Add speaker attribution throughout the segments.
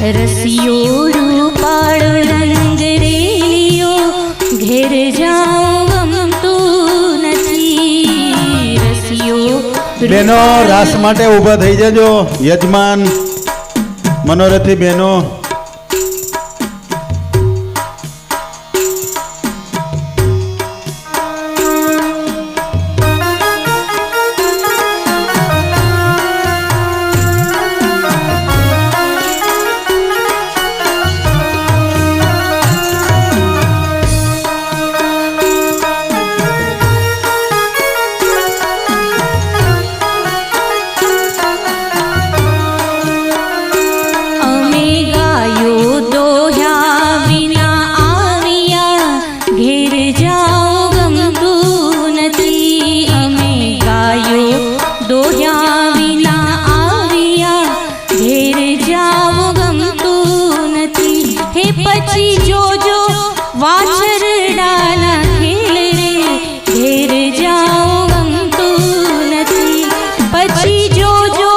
Speaker 1: रसियो रूपाळो रंग रेलियो घेर जाऊं गमતું નથી रसियो।
Speaker 2: બેનો રાસ માટે ઊભા થઈ જજો યજમાન મનોરથી બેનો।
Speaker 1: પછી જોજો વાછરડાના ખેલ રે ઘેર જાઉં ગમતું નથી પછી જોજો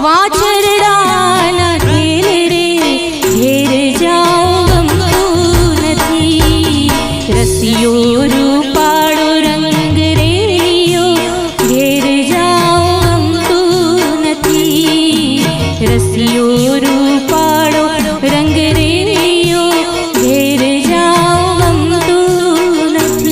Speaker 1: વાછરડાના ખેલ રે ઘેર જાઉં ગમતું નથી રસિયો રૂપાળો રંગ રેલિયો ઘેર જાઉં ગમતું નથી રસિયો રૂપાળો રંગ રેલિયો ઘેર જાઉં ગમતું નથી।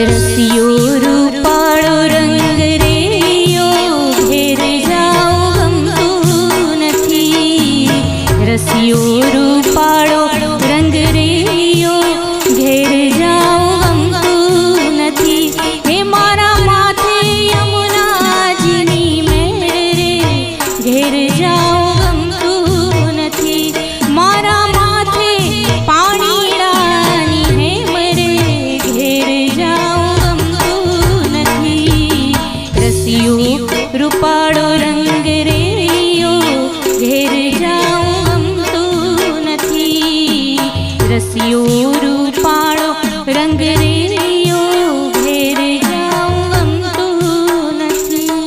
Speaker 1: रसियो रूपाळो रंग रेलियो घेर जाऊं गमતું નથી रसियो रूपाळो रंग रेलियो घेर जाऊं गमતું નથી હે મારા માથે યમુનાજીની મહેર રે ઘેર જાઉં ગમતું નથી મારા માથે પાણીડાની હેમ રે ઘેર જાઉં રૂપાળો રંગ રેલિયો ઘેર જાઉં ગમતું નથી રસિયો રૂપાળો રંગ રેલિયો ઘેર જાઉં ગમતું નથી।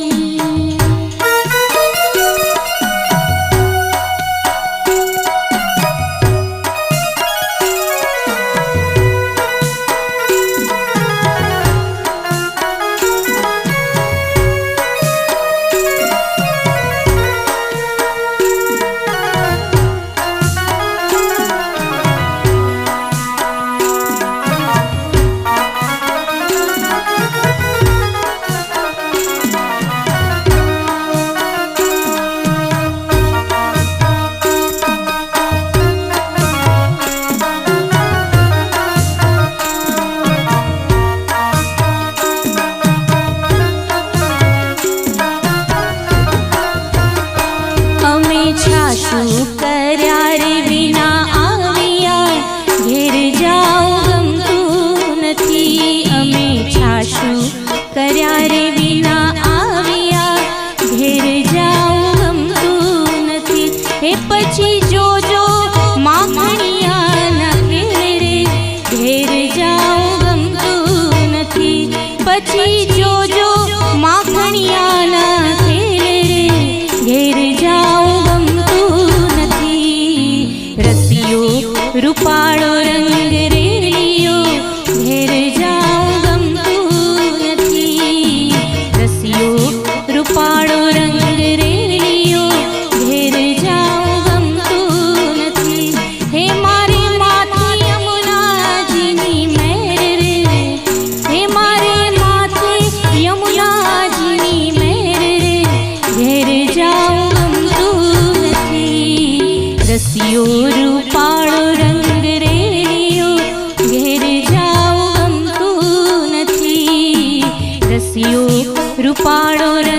Speaker 1: છાશું કર્યા રે વિના આવ્યા ઘેર જાઉં ગમતું નથી અમે છાશું કર્યા રે વિના આવ્યા ઘેર જાઉં ગમતું નથી હે પછી જોજો માખણિયાના ખેલ રે ઘેર જાઉં ગમતું નથી પછી જોજો માખણિયાના ખેલ રે ઘેર જાઉં રૂપાળો રંગ રેલિયો ઘેર જાઉં ગમતું નથી રસિયો રૂપાળો રંગ રેલિયો ઘેર જાઉં ગમતું નથી હે મારે માથે યમુનાજીની મહેર રે હે મારે માથે યમુનાજીની મહેર રે ઘેર જાઉં ગમતું નથી રસિયો રૂપાળો રંગ રેલિયો ઘેર જાઉં માળો